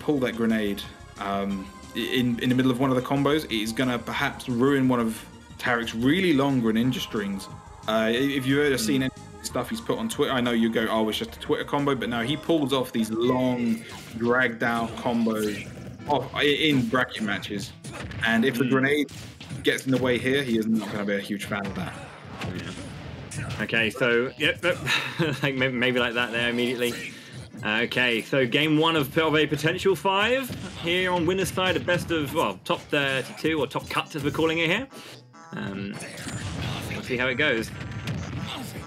pull that grenade in the middle of one of the combos, it is going to perhaps ruin one of Tarik's really long Greninja strings. If you've ever seen any stuff he's put on Twitter, I know you go, oh, it's just a Twitter combo, but no, he pulls off these long, dragged out combos in bracket matches. And if the grenade gets in the way here, he is not going to be a huge fan of that. Yeah. Okay, so, yep, like maybe like that there immediately. Okay, so game one of a potential 5 here on winner's side, a best of, well, top 32 or top cuts as we're calling it here. We'll see how it goes.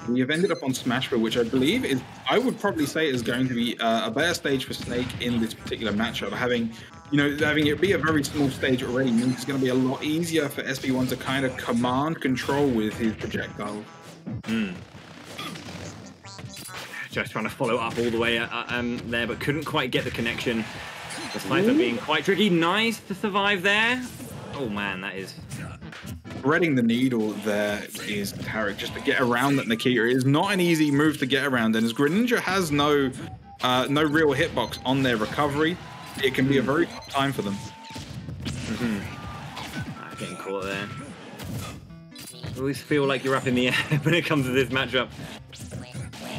We have ended up on Smashville, which I believe is, I would probably say, is going to be a better stage for Snake in this particular matchup. Having it be a very small stage already means it's going to be a lot easier for SP1 to kind of command control with his projectile. Just trying to follow up all the way there, but couldn't quite get the connection. The sniper being quite tricky. Nice to survive there. Oh man, that is... Threading the needle there is Tarik, just to get around that Nikita. It is not an easy move to get around, and as Greninja has no real hitbox on their recovery, it can be a very tough time for them. Getting caught there. I always feel like you're up in the air when it comes to this matchup.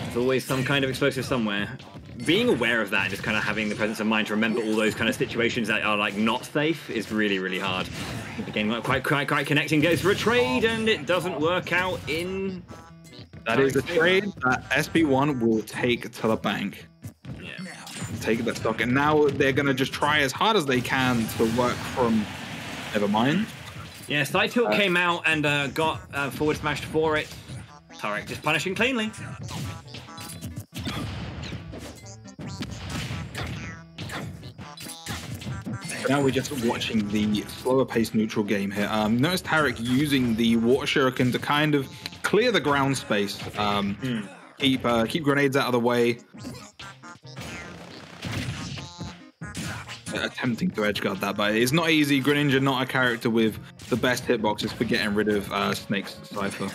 There's always some kind of explosive somewhere. Being aware of that and just kind of having the presence of mind to remember all those kind of situations that are like not safe is really, really hard. Again, not quite connecting, goes for a trade and it doesn't work out in... That is a trade that SP1 will take to the bank. Yeah. Take that stock, and now they're going to just try as hard as they can to work from... Never mind. Yeah, side tilt came out and got forward smashed for it. Tarik just punishing cleanly. Now we're just watching the slower paced neutral game here. Notice Tarik using the water shuriken to kind of clear the ground space. Keep grenades out of the way. Attempting to edgeguard that, but it's not easy. Greninja not a character with the best hitboxes for getting rid of Snake's Cypher.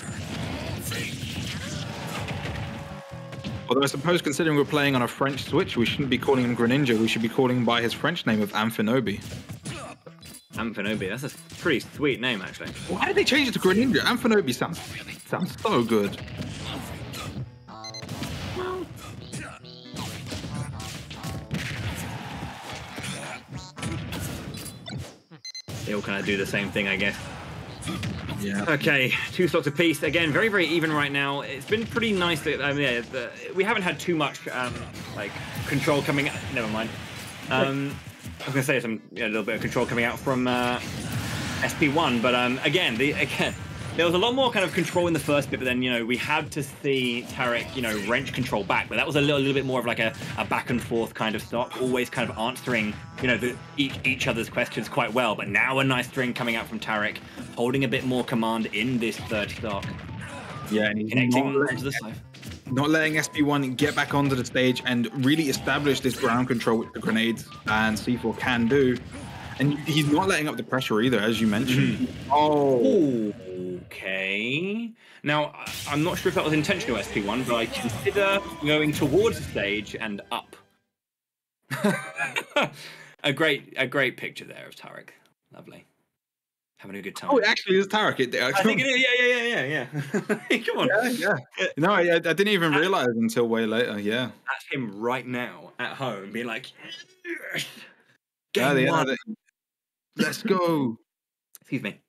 Although I suppose, considering we're playing on a French Switch, we shouldn't be calling him Greninja. We should be calling him by his French name of Amphinobi. Amphinobi, that's a pretty sweet name, actually. Why did they change it to Greninja? Amphinobi sounds so good. They all kind of do the same thing, I guess. Yeah. Okay, 2 stocks apiece. Again, very, very even right now. It's been pretty nice. We haven't had too much like control coming out. Never mind. I was gonna say a little bit of control coming out from SP1, but again, there was a lot more kind of control in the first bit, but then we had to see Tarik wrench control back, but that was a little bit more of like a back and forth kind of stock, always kind of answering each other's questions quite well. But now a nice string coming out from Tarik, holding a bit more command in this third stock. Yeah, and he's connecting onto the side. Not letting SP1 get back onto the stage and really establish this ground control which the grenades and C4 can do. And he's not letting up the pressure either, as you mentioned. Oh. Okay. Now, I'm not sure if that was intentional, SP1, but I consider going towards the stage and up. a great picture there of Tarik. Lovely. Having a good time. Oh, it actually is Tarik. I think it is. Yeah. Come on. Yeah. No, I didn't even realize until way later. Yeah. That's him right now at home being like, yes! Let's go. Excuse me.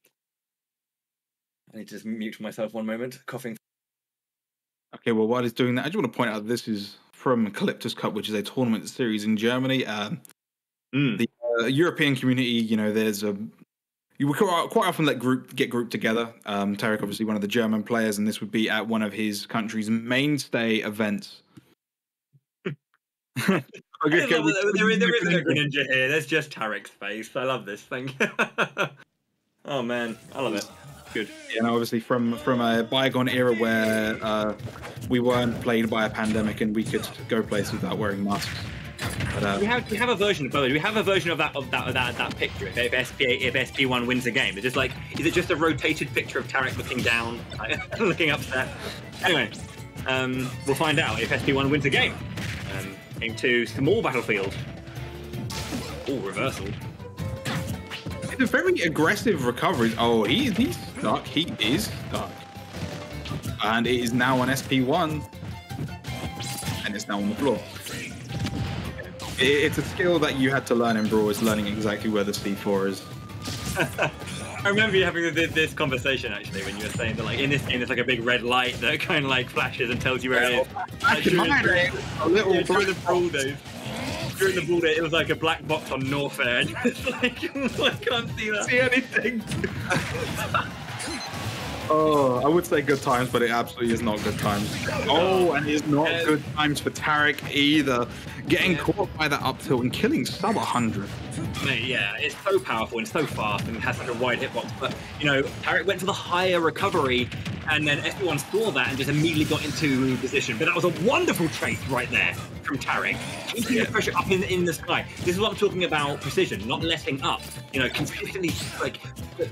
I need to just mute myself one moment, coughing. Okay, well, while he's doing that, I just want to point out this is from Calyptus Cup, which is a tournament series in Germany. The European community, there's you would quite often get grouped together. Tarik, obviously one of the German players, and this would be at one of his country's mainstay events. There isn't a Greninja here. There's just Tarik's face. I love this. Thank you. Oh man, I love it. Good. Yeah, obviously from a bygone era where we weren't plagued by a pandemic and we could go places without wearing masks. But, we have a version of both. We have a version of that picture. If SP1 wins a game, it's just like, is it just a rotated picture of Tarik looking down, looking upset? Anyway, we'll find out if SP1 wins a game. Game 2, small battlefield. Oh, reversal. It's a very aggressive recovery. Oh, he's stuck. He is stuck. And it is now on SP1. And it's now on the floor. It's a skill that you had to learn in Brawl, is learning exactly where the C4 is. I remember you having this conversation actually when you were saying that like in this game there's like a big red light that kind of like flashes and tells you where it is. Like, during the Brawl days. During the Brawl days, it was like a black box on Norfair, and it's like I can't see anything. Oh, I would say good times, but it absolutely is not good times. Oh, and it's not good times for Tarik either. Getting caught by that up tilt and killing sub 100. Mate, yeah, it's so powerful and so fast and has such a wide hitbox. But, you know, Tarik went for the higher recovery and then SP1 saw that and just immediately got into position. But that was a wonderful chase right there from Tarik, keeping the pressure up in the sky. This is what I'm talking about, precision, not letting up. You know, consistently like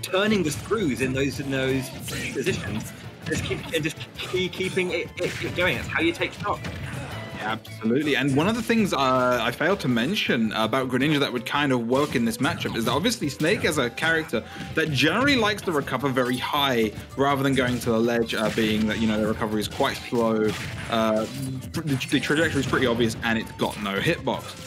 turning the screws in those positions. Just keeping it going. That's how you take stock. Absolutely, and one of the things I failed to mention about Greninja that would kind of work in this matchup is that obviously Snake as a character that generally likes to recover very high rather than going to the ledge, being that, you know, the recovery is quite slow, the trajectory is pretty obvious, and it's got no hitbox.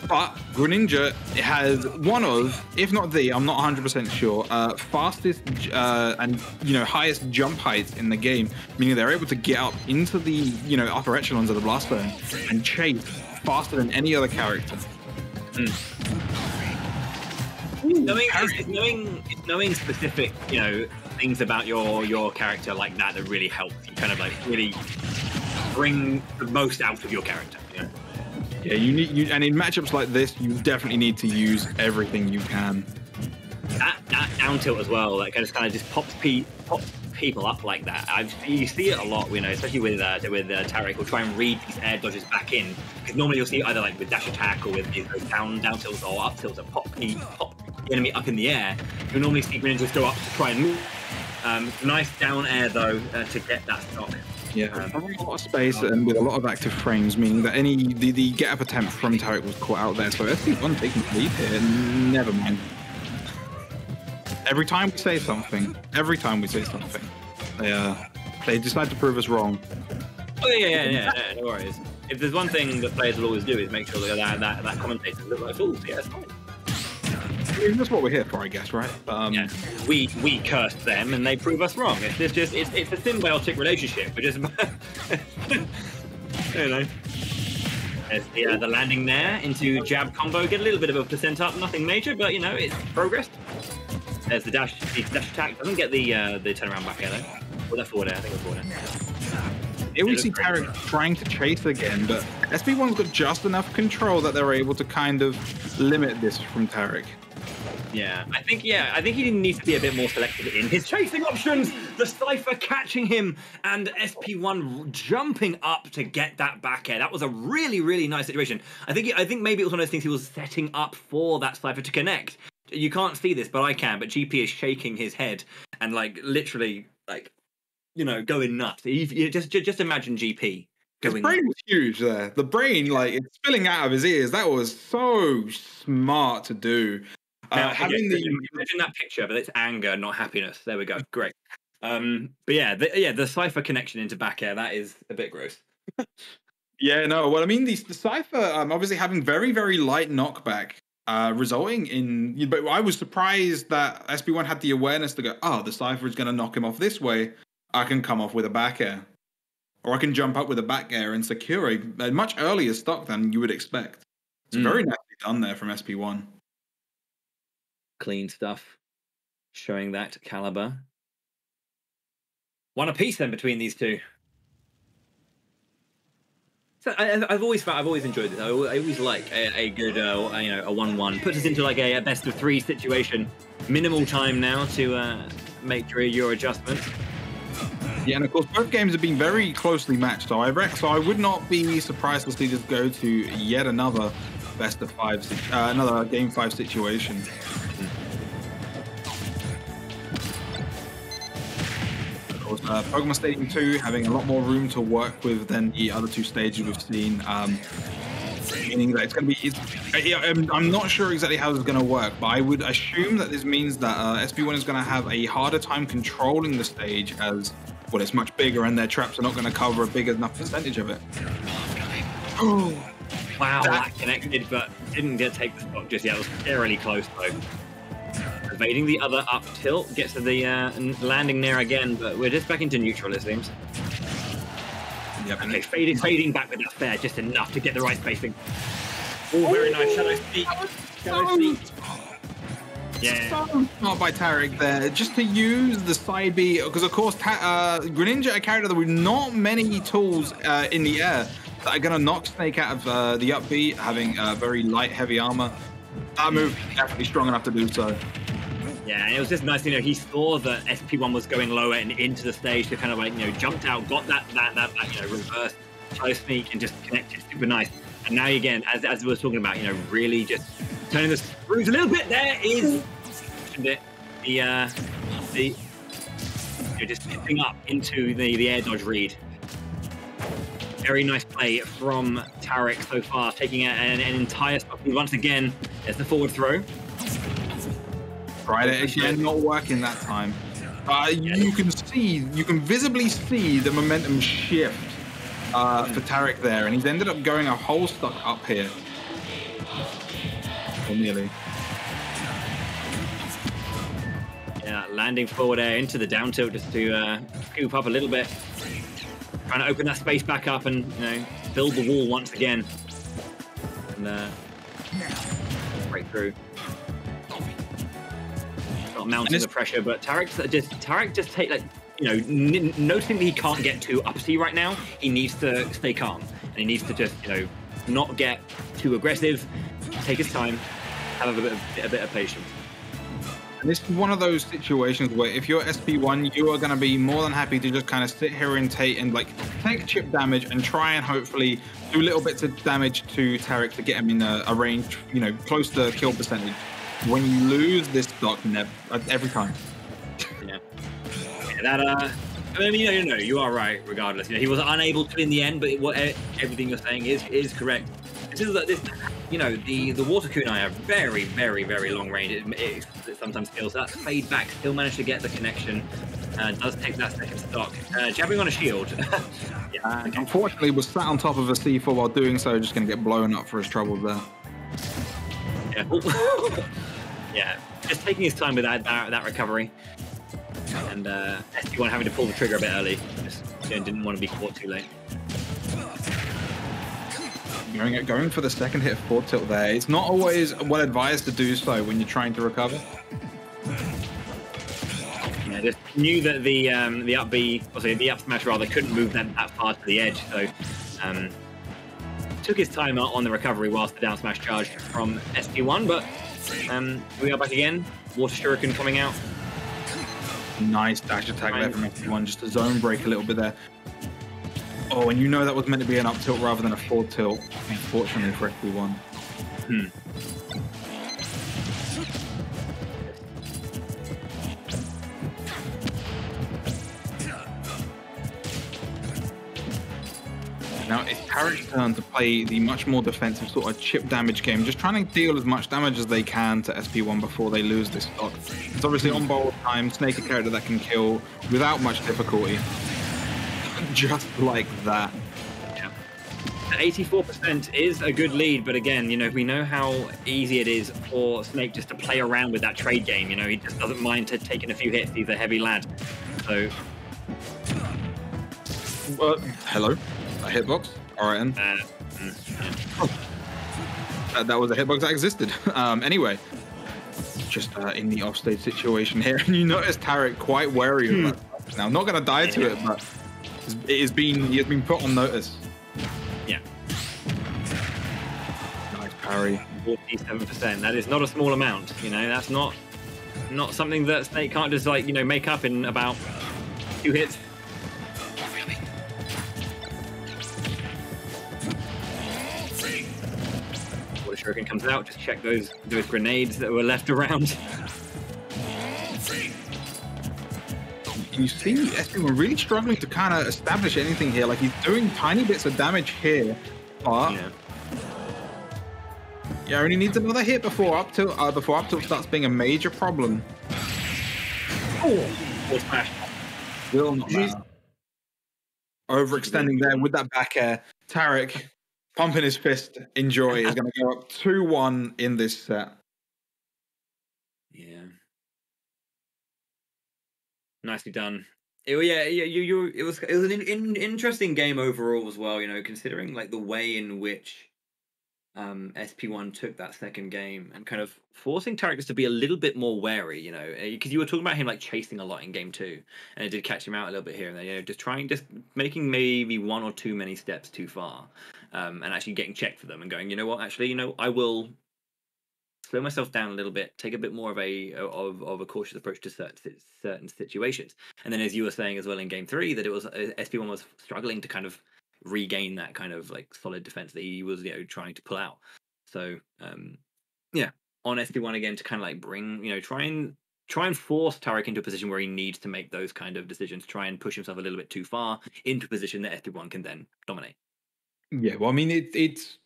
But Greninja has one of, if not the, I'm not 100% sure, fastest and, you know, highest jump heights in the game, meaning they're able to get up into the, you know, upper echelons of the blast zone and chase faster than any other character. It's knowing specific, you know, things about your character like that really helps you kind of like really bring the most out of your character, you know? Yeah, and in matchups like this, you definitely need to use everything you can. That down tilt as well, like kind of just pops people up like that. You see it a lot, you know, especially with Tarik, will try and read these air dodges back in, because normally you'll see either like with dash attack or with these down tilts or up tilts that pop the enemy up in the air. You'll normally see Greninjas go up to try and move. Nice down air though to get that stock. Yeah, a lot of space and with a lot of active frames, meaning that the get up attempt from Tarik was caught out there. So SP1 taking the lead here. Never mind. Every time we say something, they decide to prove us wrong. Oh yeah, no worries. If there's one thing that players will always do is make sure that commentators look like fools. Yeah, that's fine. That's what we're here for, I guess, right? Yeah. We curse them and they prove us wrong. It's a symbiotic relationship. We're just, you know. There's the landing there into jab combo. Get a little bit of a percent up, nothing major, but you know it's progress. There's the dash attack. Doesn't get the turnaround back air though. Or that forward air. I think it's forward air. Here we see Tarik trying to chase again, but SP1's got just enough control that they're able to kind of limit this from Tarik. Yeah, I think he needs to be a bit more selective in his chasing options. The Cypher catching him and SP1 jumping up to get that back air. That was a really, really nice situation. I think maybe it was one of those things he was setting up for that Cypher to connect. You can't see this, but I can. But GP is shaking his head and like literally like, you know, going nuts. Just imagine GP. His brain was huge there. The brain, like, it's spilling out of his ears. That was so smart to do. Now, imagine that picture, but it's anger, not happiness. There we go. Great. But yeah, the Cypher connection into back air, that is a bit gross. Yeah, no. Well, I mean, the Cypher obviously having very, very light knockback, resulting in. But I was surprised that SP1 had the awareness to go, oh, the Cypher is going to knock him off this way. I can come off with a back air. Or I can jump up with a back air and secure a much earlier stock than you would expect. It's very nicely done there from SP1. Clean stuff. Showing that caliber. One apiece then between these two. So I've always enjoyed this. I always like a good a 1-1. Puts us into like a best of 3 situation. Minimal time now to make your adjustments. Yeah, and of course both games have been very closely matched. So I would not be surprised to see this go to yet another best of 5, another game 5 situation. Pokemon Stadium 2 having a lot more room to work with than the other 2 stages we've seen. meaning that it's going to be. I'm not sure exactly how this is going to work, but I would assume that this means that SP1 is going to have a harder time controlling the stage as well. It's much bigger, and their traps are not going to cover a big enough percentage of it. Oh, wow, that connected, but didn't get to take the stock just yet. It was fairly close though. Evading the other up tilt, gets to the landing there again, but we're just back into neutral, it seems. Yep. Okay, fading back with that fair, just enough to get the right spacing. Oh, very nice shadow speed. Shadow speed. Yeah. So smart by Tarik there, just to use the side B, because of course Greninja, a character with not many tools in the air that are going to knock Snake out of the up B, having very light, heavy armor. That move definitely strong enough to do so. Yeah, and it was just nice, he saw that SP1 was going lower and into the stage, to kind of like, jumped out, got that reverse shadow sneak and just connected, super nice. And now again, as we were talking about, really just turning the screws a little bit. There is just tipping up into the air dodge read. Very nice play from Tarik so far, taking an entire stock. Once again, there's the forward throw. Tried it again, not working that time. You can visibly see the momentum shift for Tarik there, and he's ended up going a whole stock up here. Or nearly. Yeah, landing forward air into the down tilt just to scoop up a little bit. Trying to open that space back up and, build the wall once again. And break through. Not mounting the pressure, but Tarik just take noticing that he can't get too uppity right now. He needs to stay calm, and he needs to just not get too aggressive, take his time, have a bit of patience. And this is one of those situations where if you're SP1, you are going to be more than happy to just kind of sit here and take chip damage and try and hopefully do little bits of damage to Tarik to get him in a range, close to kill percentage. When you lose this stock, every time. Yeah. You are right. Regardless, he was unable to in the end, but everything you're saying is correct. The water kunai have very, very, very long range. It sometimes kills. That fade back still managed to get the connection. Does take that second stock. Jabbing on a shield. Yeah. Unfortunately, was sat on top of a C4 while doing so, just going to get blown up for his troubles there. Yeah. Yeah, just taking his time with that recovery, and SP1 having to pull the trigger a bit early. Just didn't want to be caught too late. Going for the second hit of forward tilt there. It's not always well advised to do so when you're trying to recover. Yeah, just knew that the up B, the up smash rather, couldn't move them that far to the edge, so took his time on the recovery whilst the down smash charged from SP1, but. We are back again. Water Shuriken coming out. Nice dash attack there from SP1, just a zone break a little bit there. Oh, and that was meant to be an up tilt rather than a forward tilt, unfortunately for SP1. Now it's Tarik's turn to play the much more defensive sort of chip damage game, just trying to deal as much damage as they can to SP1 before they lose this stock. It's obviously on borrowed time, Snake a character that can kill without much difficulty. Just like that. Yeah. 84% is a good lead, but again, we know how easy it is for Snake just to play around with that trade game. He just doesn't mind taking a few hits. He's a heavy lad. So... hello? A hitbox? Alright, then. That was a hitbox that existed. Anyway, just in the offstage situation here, and you notice Tarik quite wary of that. Now, I'm not going to die to it, but he has been put on notice. Yeah. Nice parry. 47%. That is not a small amount. That's not something that Snake can't just make up in about 2 hits. Shuriken comes out, just check those grenades that were left around. You see SP1 really struggling to kind of establish anything here. Like, he's doing tiny bits of damage here, but Yeah, only needs another hit before up tilt starts being a major problem. Oh, smash. Will not matter. Overextending there with that back air. Tarik pumping his fist. Enjoy is going to go up 2-1 in this set. Yeah. Nicely done. It was an interesting game overall as well. You know, considering like the way in which SP1 took that second game and kind of forcing Tarik to be a little bit more wary, you know, because you were talking about him like chasing a lot in game 2, and it did catch him out a little bit here and there, you know, just making maybe one or two many steps too far, and actually getting checked for them and going, you know what, actually, you know, I will slow myself down a little bit, take a bit more of a cautious approach to certain situations. And then, as you were saying as well in game 3, that it was SP1 was struggling to kind of regain that kind of like solid defense that he was, you know, trying to pull out. So yeah, on SP1 again to kind of like bring, you know, try and force Tarik into a position where he needs to make those kind of decisions, try and push himself a little bit too far into a position that SP1 can then dominate. Yeah, well, I mean, it's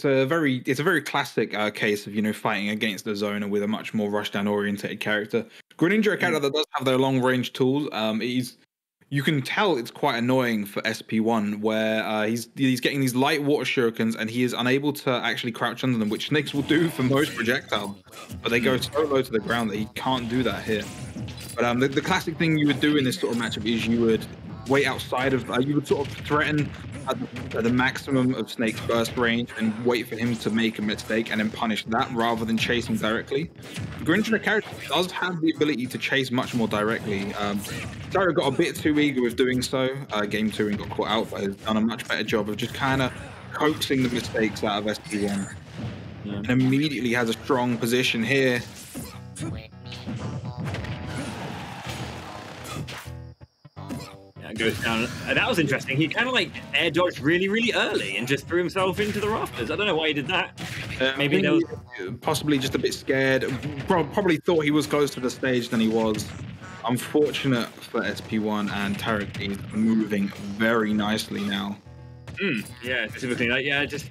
a very classic case of, you know, fighting against the zoner with a much more rushdown oriented character. Greninja, a character that does have their long range tools, you can tell it's quite annoying for SP1 where he's getting these light water shurikens and he is unable to actually crouch under them, which Snakes will do for most projectiles, but they go so low to the ground that he can't do that here. But the classic thing you would do in this sort of matchup is you would wait outside of, you would sort of threaten at the maximum of Snake's burst range and wait for him to make a mistake and then punish that rather than chasing directly. Greninja, the character, does have the ability to chase much more directly. Tarik got a bit too eager with doing so. Game 2 and got caught out, but has done a much better job of just kind of coaxing the mistakes out of SP1. Yeah. And immediately has a strong position here. Goes down. That was interesting. He kind of like air dodged really, really early and just threw himself into the rafters. I don't know why he did that. Maybe there was possibly just a bit scared. Probably thought he was closer to the stage than he was. Unfortunate for SP1, and Tarik is moving very nicely now. Yeah, specifically, like, yeah, just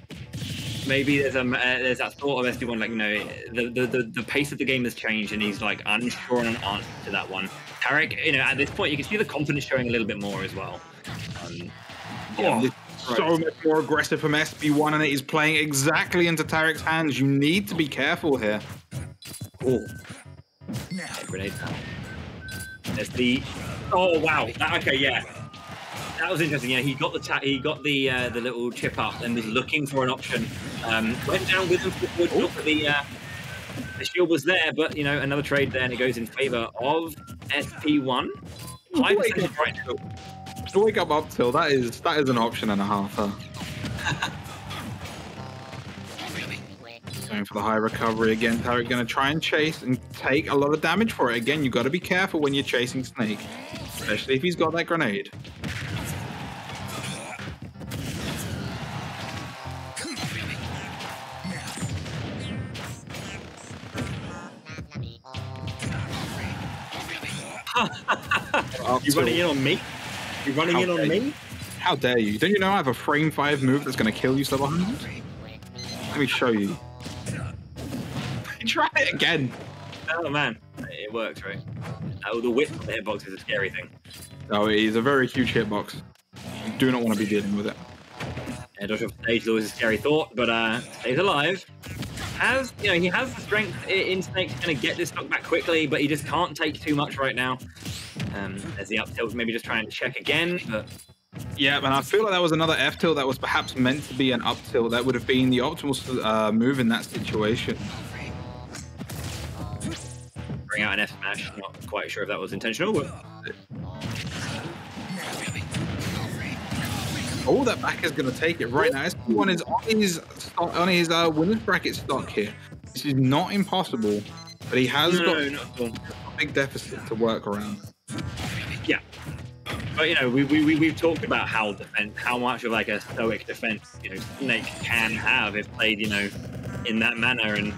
maybe there's that thought of SP1, like, you know, the pace of the game has changed and he's like unsure on an answer to that one. Tarik, you know, at this point, you can see the confidence showing a little bit more as well. So much more aggressive from SP1, and it is playing exactly into Tarik's hands. You need to be careful here. Oh, grenade now. There's the. Oh wow. Okay, yeah. That was interesting. Yeah, he got the little chip up and was looking for an option. Went down with him for the look at the shield was there, but you know, another trade there, and it goes in favor of SP1. High percentage right now. To wake up tilt, that is an option and a half. Going for the high recovery again. Tarik going to try and chase and take a lot of damage for it. Again, you've got to be careful when you're chasing Snake, especially if he's got that grenade. You running in on me? You running in on me? How dare you? Don't you know I have a frame 5 move that's going to kill you, sub 100? Let me show you. Try it again. Oh man, it works, right? Oh, the width of the hitbox is a scary thing. Oh, it is a very huge hitbox. You do not want to be dealing with it. Yeah, dodge off stage is always a scary thought, but stays alive. He has the strength in Snake to kind of get this stock back quickly, but he just can't take too much right now. As the up tilt, maybe just trying to check again, but yeah, and I feel like that was another F tilt that was perhaps meant to be an up tilt. That would have been the optimal move in that situation. Bring out an F smash. Not quite sure if that was intentional, but oh, that back is going to take it right now. SP1 is on his winners bracket stock here. This is not impossible, but he has got a big deficit to work around. Yeah, but you know, we've talked about how much of like a stoic defense, you know, Snake can have if played, you know, in that manner, and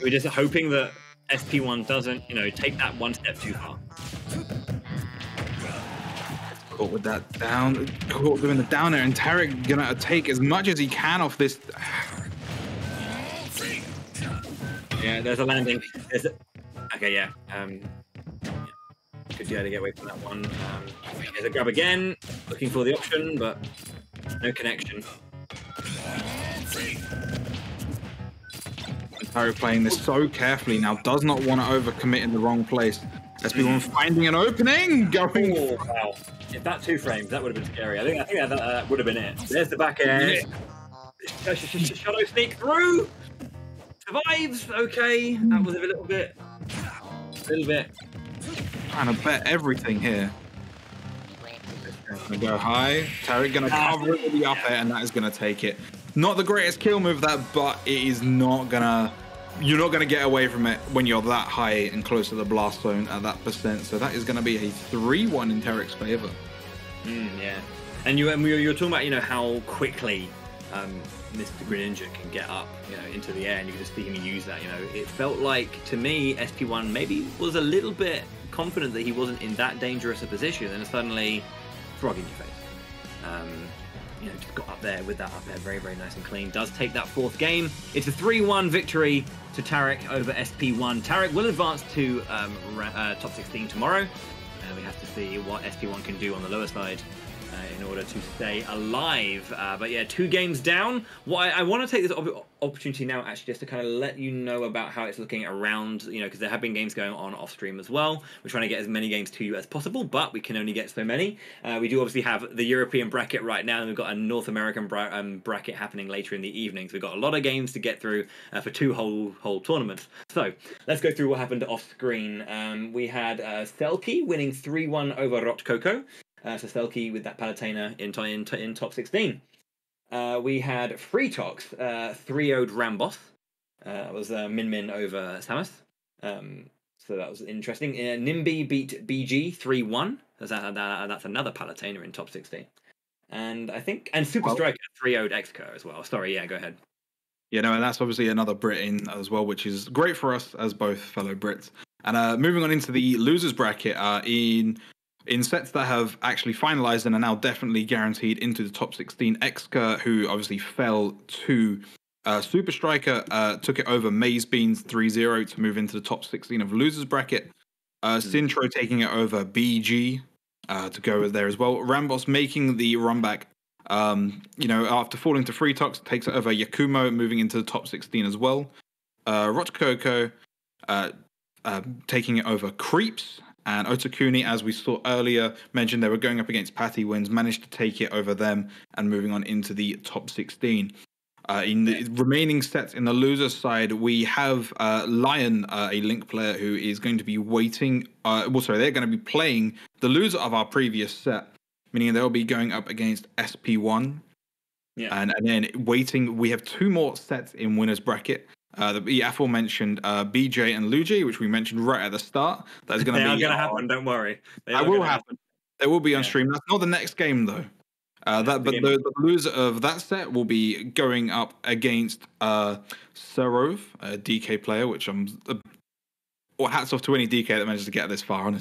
we're just hoping that SP1 doesn't, you know, take that one step too far. Caught with that down, caught doing the down air, and Tarik gonna take as much as he can off this. Yeah, there's a landing. Okay, yeah. Good idea to get away from that one. Here's a grab again. Looking for the option, but no connection. Tarik playing this so carefully now, does not want to overcommit in the wrong place. SP1 finding an opening, going. Oh, wow. If that 2 frames, that would have been scary. I think that would have been it. There's the back air. Shadow sneak through. Survives. Okay. That was a little bit. Trying to bet everything here. Gonna go high. Tarik gonna cover it with the up air, and that is gonna take it. Not the greatest kill move, that, but it is not gonna. You're not gonna get away from it when you're that high and close to the blast zone at that percent. So that is gonna be a 3-1 in Tarik's favor. Yeah, and you were talking about how quickly Mr. Greninja can get up into the air, and you can just see him use that. It felt like to me SP1 maybe was a little bit confident that he wasn't in that dangerous a position, and suddenly frog in your face. Just got up there with that up air, very, very nice and clean. Does take that 4th game. It's a 3-1 victory to Tarik over SP1. Tarik will advance to top 16 tomorrow. We have to see what SP1 can do on the lower side in order to stay alive. But yeah, 2 games down. I want to take this opportunity now actually just to kind of let you know about how it's looking around, because there have been games going on off stream as well. We're trying to get as many games to you as possible, but we can only get so many. We do obviously have the European bracket right now, and we've got a North American bracket happening later in the evening. So we've got a lot of games to get through for 2 whole tournaments. So let's go through what happened off screen. We had Selkie winning 3-1 over Rotkoko. So Selkie with that Palutena in top 16. We had Freetox 3-0'd Rambos. That was Min Min over Samus. So that was interesting. Nimby beat BG 3-1. That's another Palutena in top 16. And Super Striker 3-0'd Exco as well. Sorry, yeah, go ahead. And that's obviously another Brit in as well, which is great for us as both fellow Brits. And moving on into the losers bracket, in sets that have actually finalized and are now definitely guaranteed into the top 16, Exca, who obviously fell to Super Striker, took it over Maze Beans 3-0 to move into the top 16 of losers bracket. Sintro taking it over BG to go there as well. Rambos making the run back, after falling to Freetox, takes it over Yakumo, moving into the top 16 as well. Rotkoko taking it over Creeps. And Otakuni, as we saw earlier, mentioned they were going up against Patty Wins, managed to take it over them and moving on into the top 16. In the remaining sets in the loser side, we have Lion, a Link player who is going to be waiting. They're going to be playing the loser of our previous set, meaning they'll be going up against SP1. Yeah. And then waiting, we have 2 more sets in winners bracket. The aforementioned BJ and Luigi, which we mentioned right at the start. That's going to be going to happen. Don't worry. That will happen. They will be on stream. That's not the next game though. The loser of that set will be going up against Serov, a DK player, which hats off to any DK that manages to get this far, honestly.